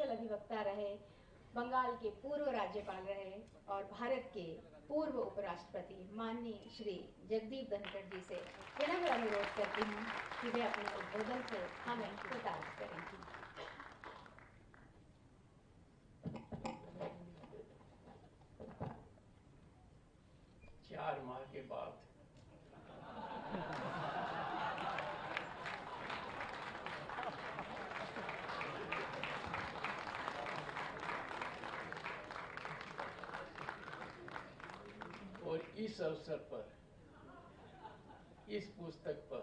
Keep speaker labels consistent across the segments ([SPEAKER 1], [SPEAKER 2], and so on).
[SPEAKER 1] कुशल अधिवक्ता रहे, बंगाल के पूर्व राज्यपाल रहे और भारत के पूर्व उपराष्ट्रपति माननीय श्री जगदीप धनखड़ जी से विनम्र अनुरोध करती हूँ कि वे अपने उद्बोधन से हमें कृतार्थ करेंगी।
[SPEAKER 2] 4 माह के बाद और इस अवसर पर, इस पुस्तक पर,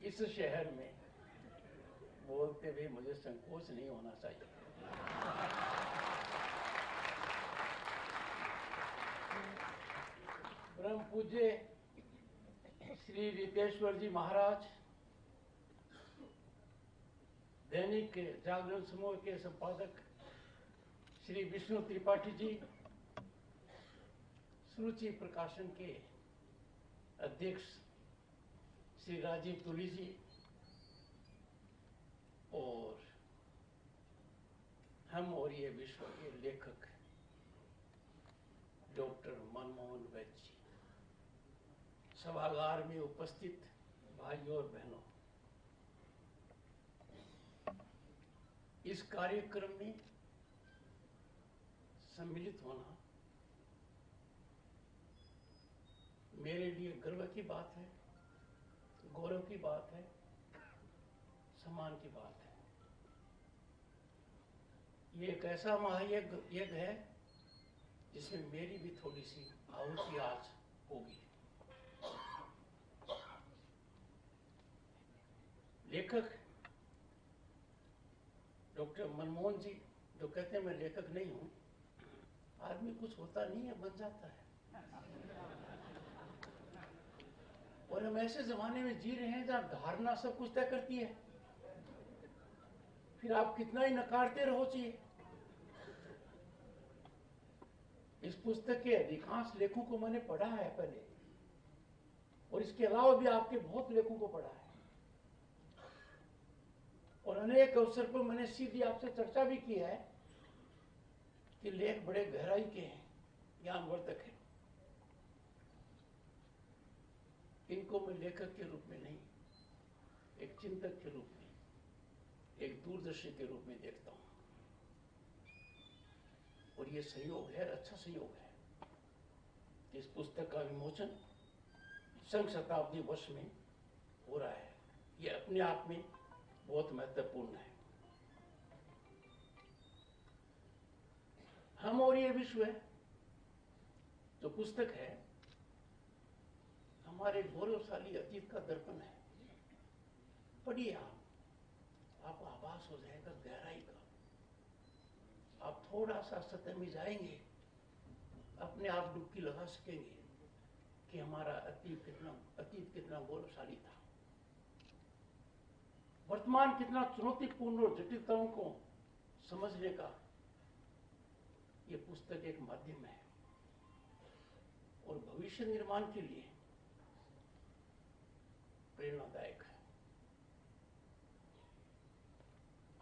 [SPEAKER 2] इस शहर में बोलते हुए मुझे संकोच नहीं होना चाहिए। परम पूज्य श्री रितेश्वर जी महाराज, दैनिक जागरण समूह के संपादक श्री विष्णु त्रिपाठी जी, सुरुचि प्रकाशन के अध्यक्ष श्री राजीव तुली जी और हम और ये विश्व के लेखक डॉक्टर मनमोहन वैद्य जी, सभागार में उपस्थित भाइयों और बहनों, इस कार्यक्रम में सम्मिलित होना मेरे लिए गर्व की बात है, गौरव की बात है, सम्मान की बात है। ये एक ऐसा महायज्ञ है जिसमें मेरी भी थोड़ी सी आहुति आज होगी। लेखक डॉक्टर मनमोहन जी जो कहते हैं मैं लेखक नहीं हूं, आदमी कुछ होता नहीं है, बन जाता है। और हम ऐसे जमाने में जी रहे हैं जहां धारणा सब कुछ तय करती है, फिर आप कितना ही नकारते रहो चाहिए। इस पुस्तक के अधिकांश लेखों को मैंने पढ़ा है पहले, और इसके अलावा भी आपके बहुत लेखों को पढ़ा है, और अनेक अवसर पर मैंने सीधी आपसे चर्चा भी की है कि लेख बड़े गहराई के हैं, ज्ञानवर्धक हैं। इनको मैं लेखक के रूप में नहीं, एक चिंतक के रूप में, एक दूरदर्शी के रूप में देखता हूं। और ये संयोग है, अच्छा संयोग है, इस पुस्तक का विमोचन संघ शताब्दी वर्ष में हो रहा है। ये अपने आप में बहुत महत्वपूर्ण है। हम और ये विश्व है जो पुस्तक है, हमारे गौरवशाली अतीत का दर्पण है। पढ़िए आपको आभास हो जाएगा गहराई का। आप थोड़ा सा सतह में जाएंगे, अपने आप डुबकी लगा सकेंगे कि हमारा अतीत कितना गौरवशाली था, वर्तमान कितना चुनौतीपूर्ण और जटिलताओं को समझने का ये पुस्तक एक माध्यम है, और भविष्य निर्माण के लिए प्रेरणादायक है।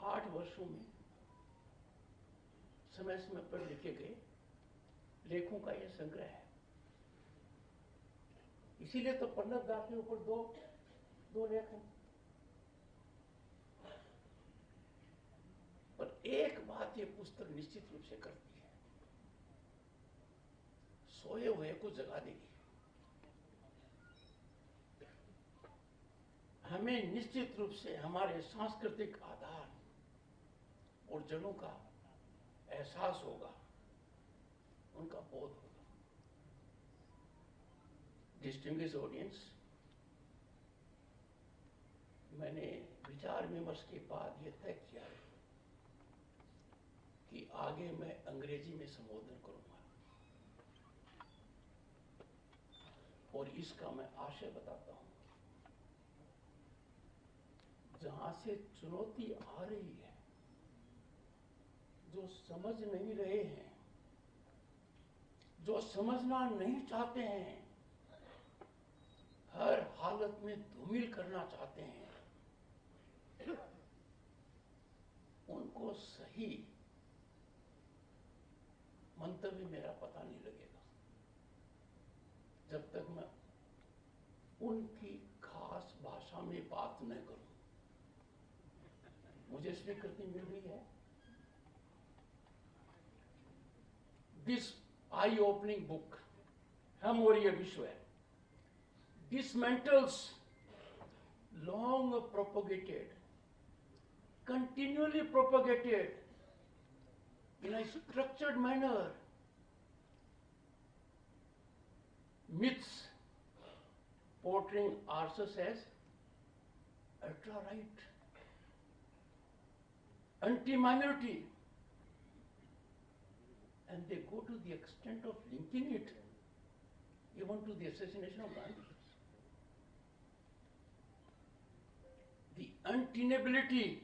[SPEAKER 2] 8 वर्षों में समय समय पर लिखे गए लेखों का यह संग्रह है। इसीलिए तो पंडित दा के ऊपर दो लेख हैं। पर एक बात ये पुस्तक निश्चित रूप से करती है, सोए हुए को जगा देगी। हमें निश्चित रूप से हमारे सांस्कृतिक आधार और जड़ों का एहसास होगा, उनका बोध होगा। डिस्टिंग्विश्ड ऑडियंस, मैंने विचार विमर्श के बाद यह तय किया कि आगे मैं अंग्रेजी में संबोधन करूंगा, और इसका मैं आशय बताता हूं। जहां से चुनौती आ रही है, जो समझ नहीं रहे हैं, जो समझना नहीं चाहते हैं, हर हालत में धूमिल करना चाहते हैं, उनको सही मंतव्य मेरा पता नहीं लगेगा जब तक मैं उनकी खास भाषा में बात न करूं। मुझे स्वीकृति मिल रही है। दिस आई ओपनिंग बुक हम और ये विश्व है dismantles long propagated, continually propagated in a structured manner myths portraying ourselves as ultra right, anti minority, and they go to the extent of linking it even to the assassination of Gandhi. The untenability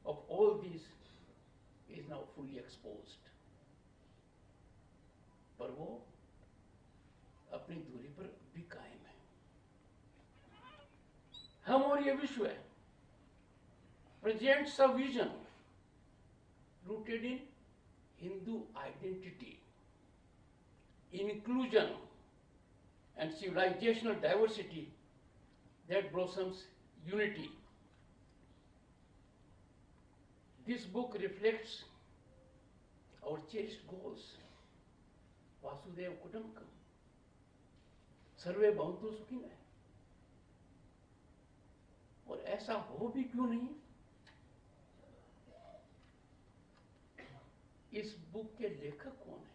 [SPEAKER 2] of all this is now fully exposed. पर वो अपनी दूरी पर भी कायम है। हम और ये विश्व है presents a vision rooted in Hindu identity, inclusion, and civilizational diversity that blossoms unity. This book reflects our cherished goals. Vasudev Kutumbakam, सर्वे भवन्तु सुखिनः। और ऐसा हो भी क्यों नहीं? इस बुक के लेखक कौन है?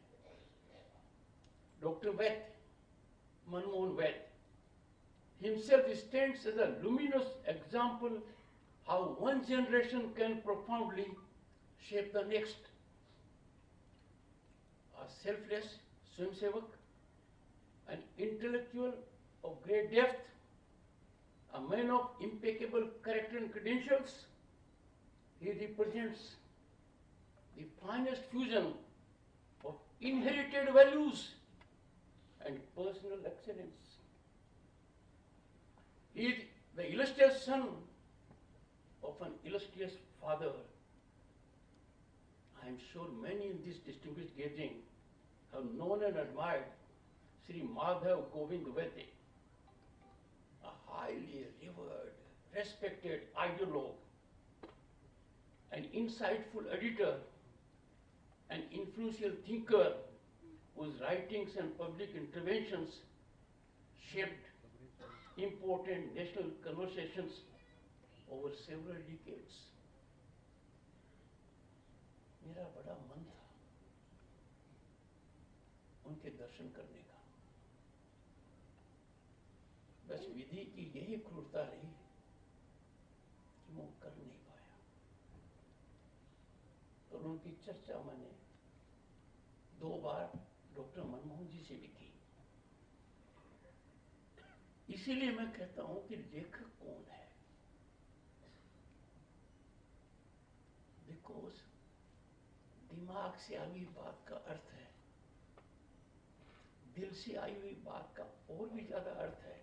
[SPEAKER 2] Doctor Vaidya, Manmohan Vaidya himself stands as a luminous example how one generation can profoundly shape the next. A selfless swamsevak, an intellectual of great depth, a man of impeccable character and credentials, he represents the finest fusion of inherited values and personal excellence. He is the illustrious son of an illustrious father. I am sure many in this distinguished gathering have known and admired Sri Madhav Govind Vaidya, a highly revered, respected ideologue, an insightful editor, an influential thinker whose writings and public interventions shaped important national conversations over several decades. मेरा बड़ा मन था उनके दर्शन करने का, बस विधि की यही क्रूरता रही कि वो कर नहीं पाया। और उनकी चर्चा मैंने 2 बार डॉक्टर मनमोहन जी से भी की। इसीलिए मैं कहता हूं कि लेखक कौन है? बिकॉज दिमाग से आई हुई बात का अर्थ है, दिल से आई हुई बात का और भी ज्यादा अर्थ है,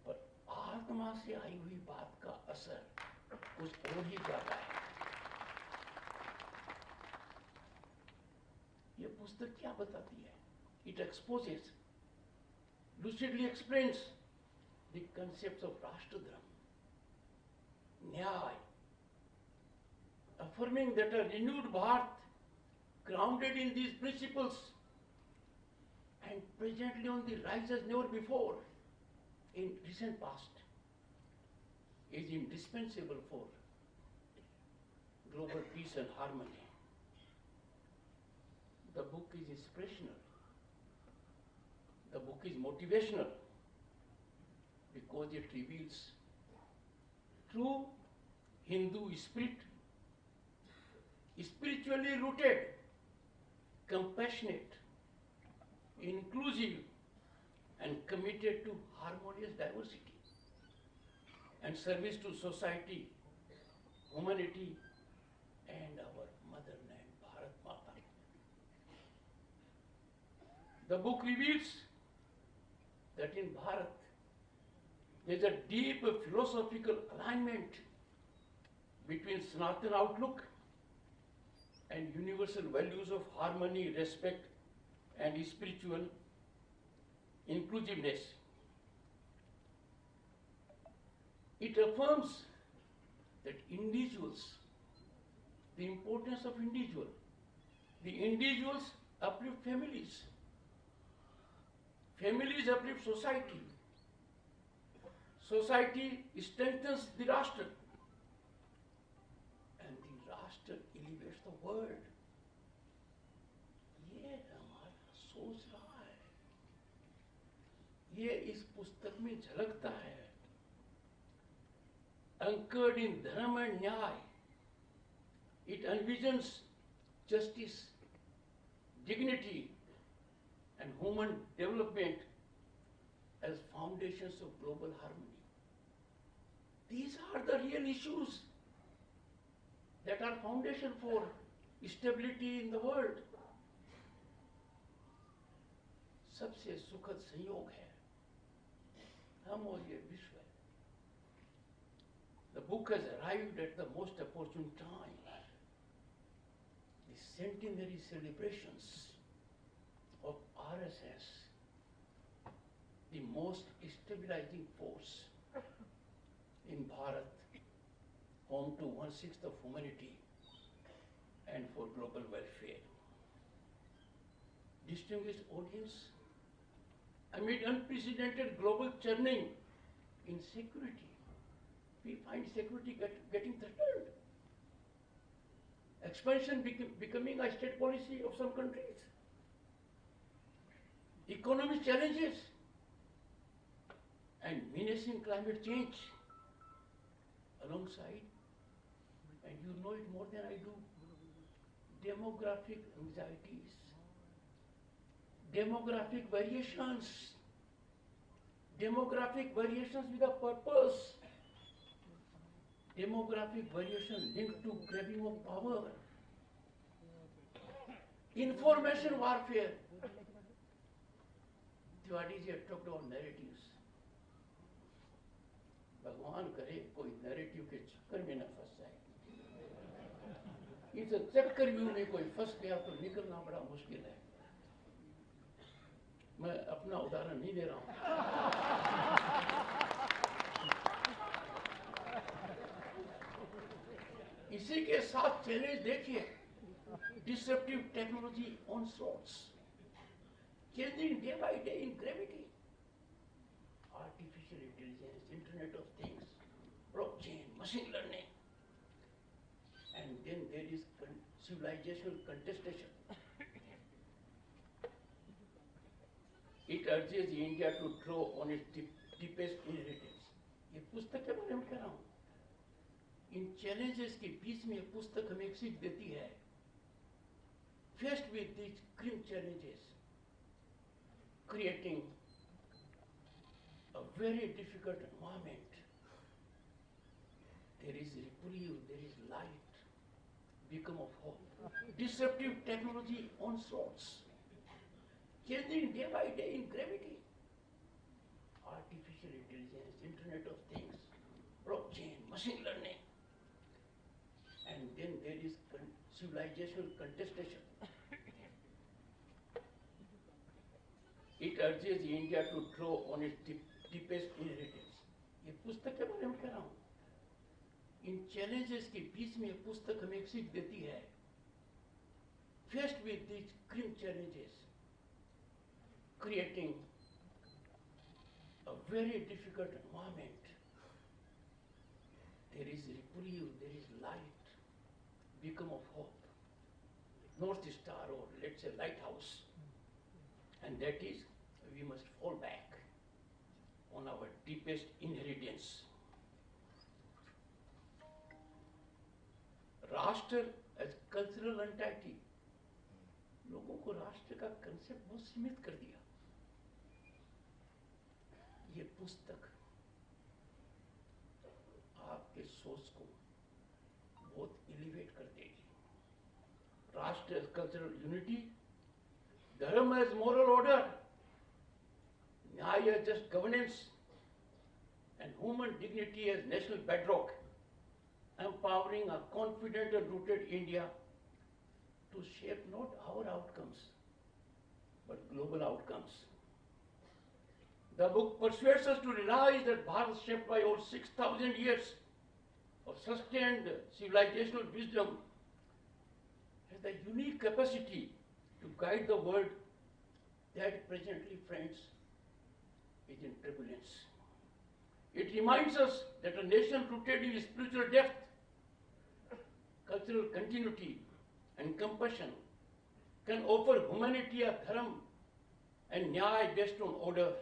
[SPEAKER 2] पर आत्मा से आई हुई बात का असर कुछ और ही ज्यादा है। ये पुस्तक क्या बताती है? It exposes, lucidly explains the concepts of Rashtradharma, Nyay, affirming that a renewed Bharat grounded in these principles and presently on the rise as never before in recent past is indispensable for global peace and harmony. The book is inspirational. The book is motivational because it reveals true Hindu spirit, spiritually rooted, compassionate, inclusive, and committed to harmonious diversity and service to society, humanity, and our motherland, Bharat Mata. The book reveals that in Bharat there is a deep philosophical alignment between Sanatan outlook and universal values of harmony, respect, and spiritual inclusiveness. It affirms that individuals, the importance of individual, the individuals uplift families, families uplift society, society strengthens the Rashtra, and the Rashtra elevates the world. ये हमारा सोच रहा है, ये इस पुस्तक में झलकता है. Anchored in dharma and nyaya, it envisions justice, dignity, and human development as foundations of global harmony. These are the real issues that are foundation for stability in the world. सबसे सुखद संयोग है हम और ये विश्व. The book has arrived at the most opportune time. The centenary celebrations of RSS, the most stabilizing force in Bharat, home to 1/6 of humanity and for global welfare. Distinguished audience, amid unprecedented global churning in security, we find security getting threatened. Expansion becoming a state policy of some countries. Economic challenges and menacing climate change alongside, and you know it more than I do, demographic anxieties, demographic variations with a purpose, demographic variation linked to grabbing of power, information warfare. Tiwari ji have talked about narratives. भगवान करे कोई narrative के चक्कर में न फंस जाए. इस चक्कर में कोई फंस गया तो निकलना बड़ा मुश्किल है. मैं अपना उदाहरण नहीं दे रहा हूं. इसी के साथ चैलेंज देखिए, disruptive technology onslaughts, changing day by day in gravity, artificial intelligence, Internet of Things, blockchain, machine learning, and then there is civilizational contestation. It urges India to draw on its deepest inheritance. ये पुस्तक के बारे में कह रहा हूँ. इन challenges के बीच में पुस्तक हमें एक सीख देती है. Faced with these grim challenges, creating a very difficult environment, there is reprieve, there is light, beacon of hope. Disruptive technology onslaughts, changing day by day in gravity, artificial intelligence, Internet of Things, blockchain, machine learning, and then there is civilizational contestation. It urges India to draw on its deepest inheritance. ये पुस्तक के बारे में कह रहा हूँ. इन challenges के बीच में पुस्तक हमें एक सीख देती है. Faced with these grim challenges, creating a very difficult environment, there is reprieve, there is light, beacon of hope, North Star, or let's say lighthouse, and that is we must fall back on our deepest inheritance. राष्ट्र as cultural entity, लोगों को राष्ट्र का concept बहुत सीमित कर दिया. ये पुस्तक आपके सोच को बहुत एलिवेट कर देगी. राष्ट्र as cultural unity, धर्म as moral order, न्याय as just governance, and human dignity as national bedrock empowering a confident and rooted India to shape not our outcomes, but global outcomes. The book persuades us to realize that Bharat, shaped by over 6,000 years of sustained civilizational wisdom, has the unique capacity to guide the world that presently, friends, is in turbulence. It reminds us that a nation rooted in spiritual depth, cultural continuity, and compassion can offer humanity a dharma and nyaya based on order,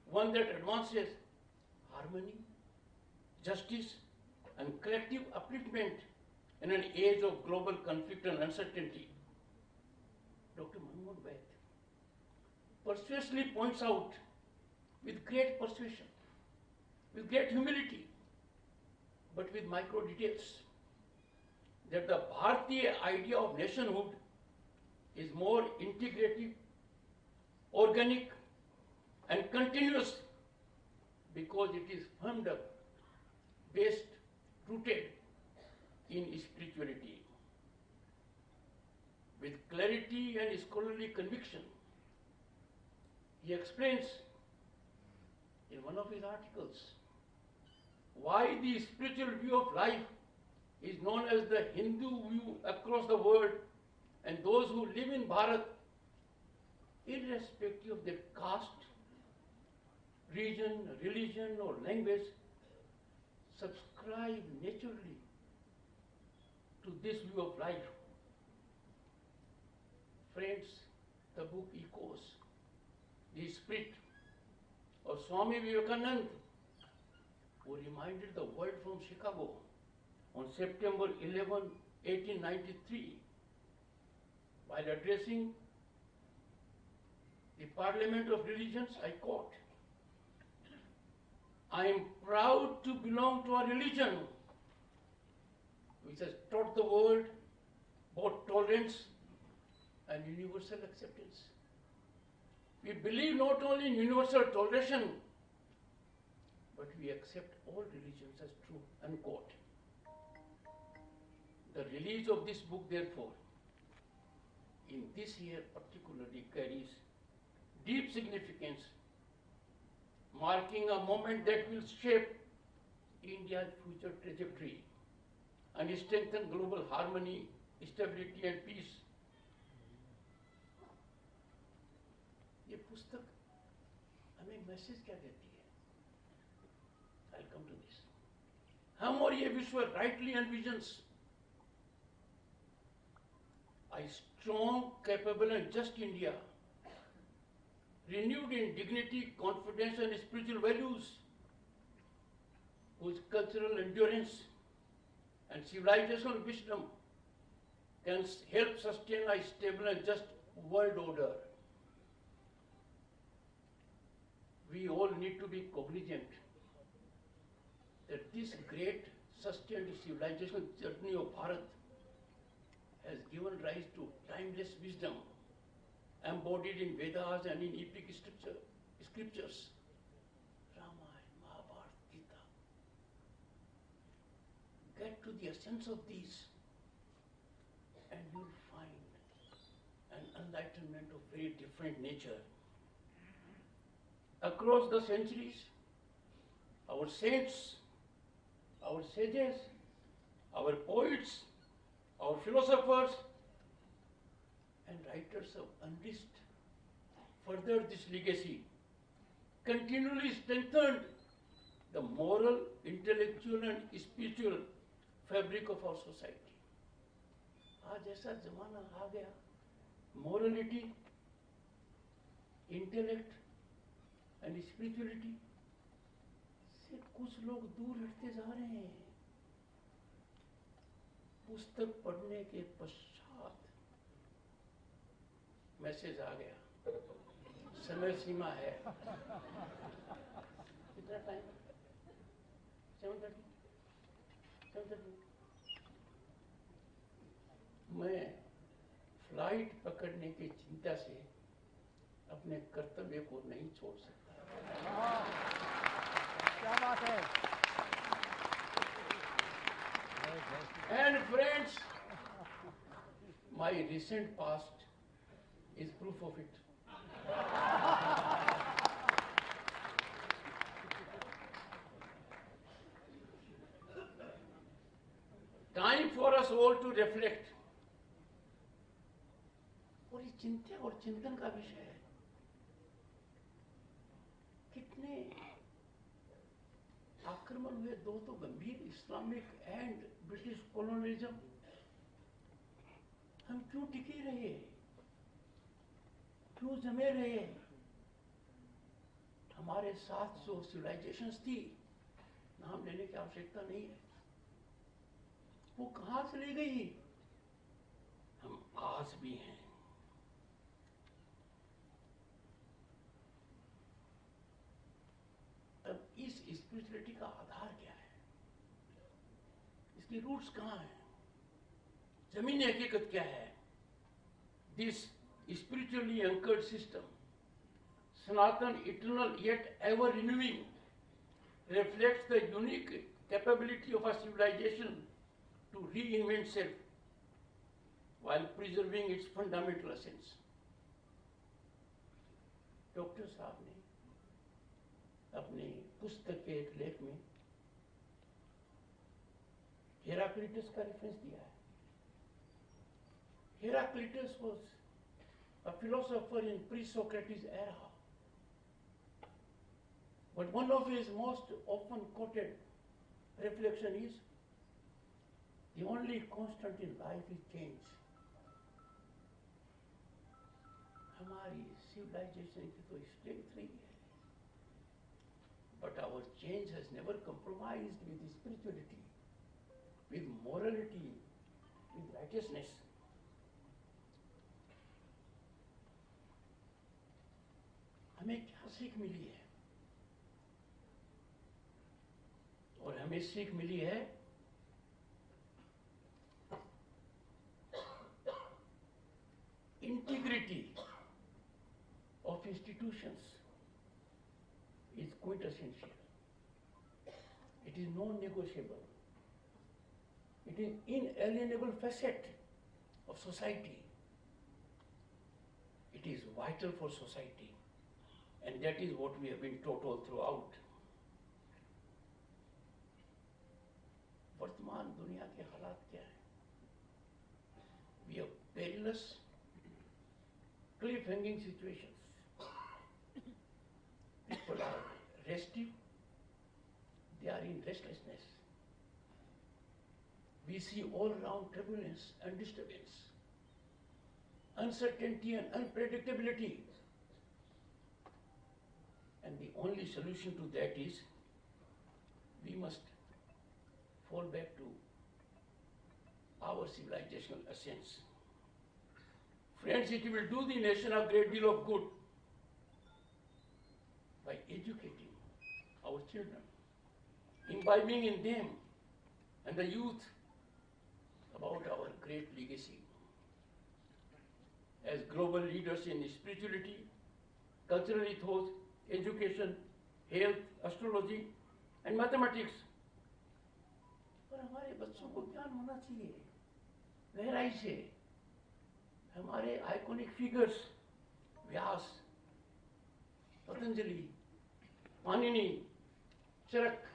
[SPEAKER 2] one that advances harmony, justice, and collective upliftment in an age of global conflict and uncertainty. Dr. Manmohan Vaid persuasively points out with great persuasion, with great humility, but with micro details, that the Bharatiya idea of nationhood is more integrative, organic, and continuous because it is firmed up, based, rooted in spirituality. With clarity and scholarly conviction, he explains in one of his articles why the spiritual view of life is known as the Hindu view across the world, and those who live in Bharat, irrespective of their caste, region, religion, or language, subscribe naturally to this view of life. Friends, the book echoes the spirit of Swami Vivekananda, who reminded the world from Chicago on September 11, 1893, while addressing the Parliament of Religions. I quote, "I am proud to belong to a religion which has taught the world both tolerance and universal acceptance. We believe not only in universal toleration, but we accept all religions as true," unquote. The release of this book, therefore, in this year particularly carries deep significance, marking a moment that will shape India's future trajectory and strengthen global harmony, stability and peace. ये पुस्तक हमें message क्या देती है? I'll come to this. हम और ये विश्व rightly envisions a strong, capable and just India, renewed in dignity, confidence and spiritual values, whose cultural endurance and civilizational wisdom can help sustain a stable and just world order. We all need to be cognizant that this great sustained civilizational journey of Bharat has given rise to timeless wisdom embodied in Vedas and in epic scriptures, Ramayana, Mahabharata, Gita. Get to the essence of these and you'll find an enlightenment of very different nature. Across the centuries, our saints, our sages, our poets, our philosophers and writers have unleashed further this legacy, continually strengthened the moral, intellectual and spiritual fabric of our society. आज ऐसा जमाना आ गया, morality, intellect and spirituality से कुछ लोग दूर हटते जा रहे हैं। पुस्तक पढ़ने के पश्चात मैसेज आ गया, समय सीमा है। कितना टाइम? 7:30? 7:30? मैं फ्लाइट पकड़ने की चिंता से अपने कर्तव्य को नहीं छोड़ सकता।
[SPEAKER 3] क्या बात है।
[SPEAKER 2] My recent past is proof of it. Time for us all to reflect. और ये चिंता और चिंतन का विषय है. कितने आक्रमण हुए, दो तो गंभीर, इस्लामिक एंड ब्रिटिश कॉलोनियलिज्म. हम क्यों टिके रहे, क्यों जमे रहे? हमारे साथ जो सिविलाइजेशंस थी, नाम लेने की आवश्यकता नहीं है, वो कहां चली गई? हम आज भी हैं. अब इस स्पिरिचुअलिटी का आधार क्या है? इसकी रूट्स कहां है? जमीनी हकीकत क्या है? This spiritually anchored system, Sanatan, eternal yet ever renewing, reflects the unique capability of a civilization to reinvent self while preserving its fundamental essence. Doctor साहब ने अपनी पुस्तक के एक लेख में हेराक्लिटस का रेफरेंस दिया है. Heraclitus was a philosopher in pre-Socrates era. But one of his most often quoted reflection is, the only constant in life is change. हमारी civilization की तो strength रही है. But our change has never compromised with spirituality, with morality, with righteousness. हमें क्या सीख मिली है? और हमें सीख मिली है integrity of institutions is quintessential. It is non-negotiable. It is inalienable facet of society. It is vital for society. And that is what we have been taught all throughout. वर्तमान दुनिया के हालात क्या हैं? We have perilous, cliff-hanging situations. People are restive. They are in restlessness. We see all-round turbulence and disturbance, uncertainty and unpredictability. And the only solution to that is we must fall back to our civilizational essence. Friends, it will do the nation a great deal of good by educating our children, imbibing in them and the youth about our great legacy. As global leaders in spirituality, cultural ethos, education, health, astrology and mathematics. और हमारे बच्चों को ज्ञान होना चाहिए गहराई से. हमारे आइकॉनिक फिगर्स व्यास, पतंजलि, पाणिनि, चरक,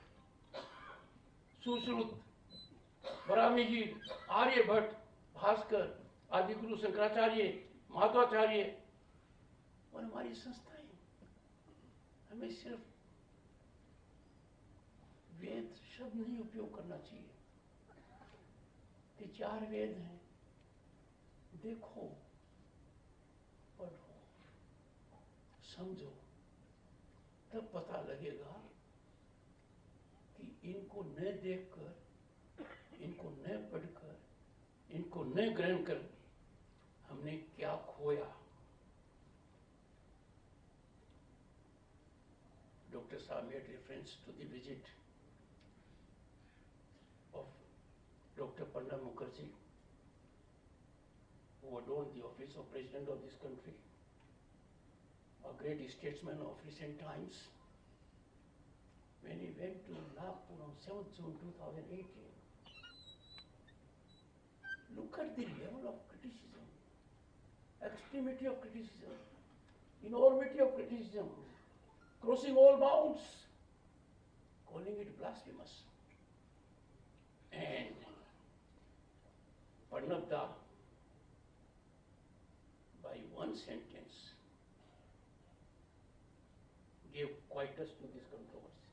[SPEAKER 2] सुश्रुत, वराहमिहिर, आर्यभट्ट, भास्कर, आदिगुरु शंकराचार्य, माधवाचार्य और हमारी संस्थाएं. हमें सिर्फ वेद शब्द नहीं उपयोग करना चाहिए कि 4 वेद हैं. देखो, पढ़ो, समझो, तब पता लगेगा कि इनको न देखकर, इनको न पढ़कर, इनको न ग्रहण कर हमने क्या खोया. Dr. Shah made reference to the visit of Dr. Pranab Mukherjee, who adorned the office of President of this country, a great statesman of recent times. When he went to Nagpur on 7th June 2018, look at the level of criticism extremity of criticism, enormity of criticism, crossing all bounds, calling it blasphemous. And Pannabda, by one sentence, gave quietus to this controversy.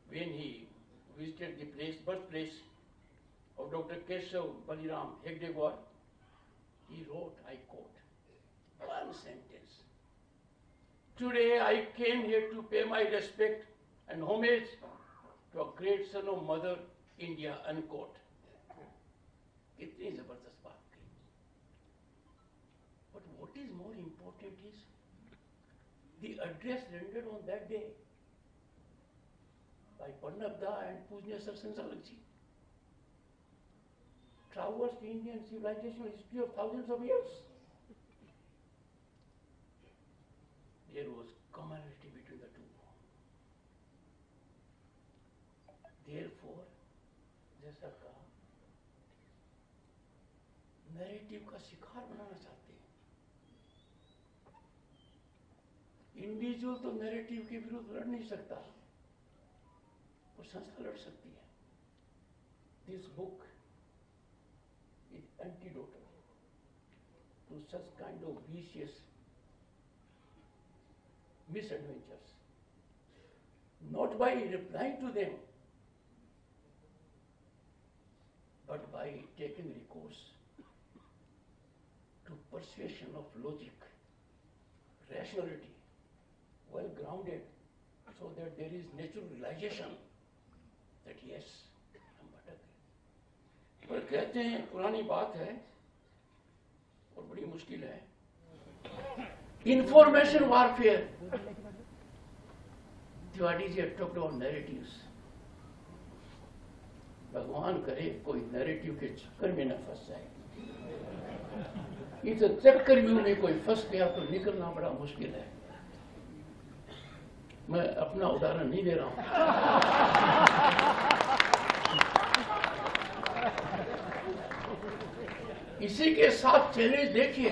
[SPEAKER 2] When he visited the birthplace of Dr. Keshav Baliram Hegdewar, he wrote, I quote, one sentence. Today I came here to pay my respect and homage to a great son of Mother India, unquote. कितनी जबरदस्त बात कही. But what is more important is the address rendered on that day by Pannabda and Pujnya Sir Sansalak ji traversed Indian civilizational history of thousands of years. There was commonality between the two. Therefore, जैसा कहा, narrative का शिकार बनाना चाहते हैं. Individual तो narrative के विरुद्ध लड़ नहीं सकता, और संस्था लड़ सकती है. This book is antidote to such kind of vicious misadventures. Not by replying to them, but by taking recourse to persuasion of logic, rationality, well grounded, so that there is natural realization that yes, हम भटक गए. पर कहते हैं पुरानी बात है और बड़ी मुश्किल है. Information warfare. Tiwari ji had talked about narratives. भगवान करे कोई नैरेटिव के चक्कर में न फंस जाए. इस चक्रव्यूह में कोई फंस गया तो निकलना बड़ा मुश्किल है. मैं अपना उदाहरण नहीं दे रहा हूं. इसी के साथ चैलेंज देखिए.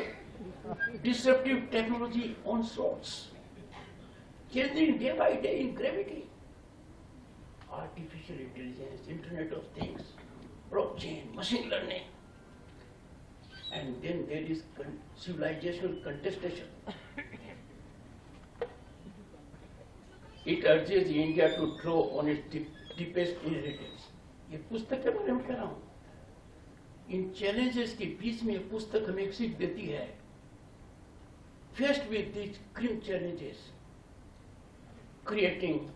[SPEAKER 2] Disruptive technology on source, changing day by day in gravity. Artificial intelligence, Internet of Things, blockchain, machine learning. And then there is civilizational contestation. It urges India to draw on its deepest inheritance. ये पुस्तक के बारे में कह रहा हूँ. इन challenges के बीच में ये पुस्तक हमें एक सीख देती है. Faced with these grim challenges, creating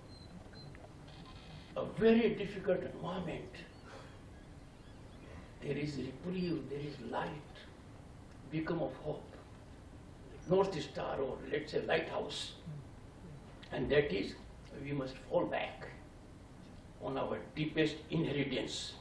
[SPEAKER 2] a very difficult environment, there is reprieve, there is light, beacon of hope, North Star, or let's say lighthouse. And that is, we must fall back on our deepest inheritance.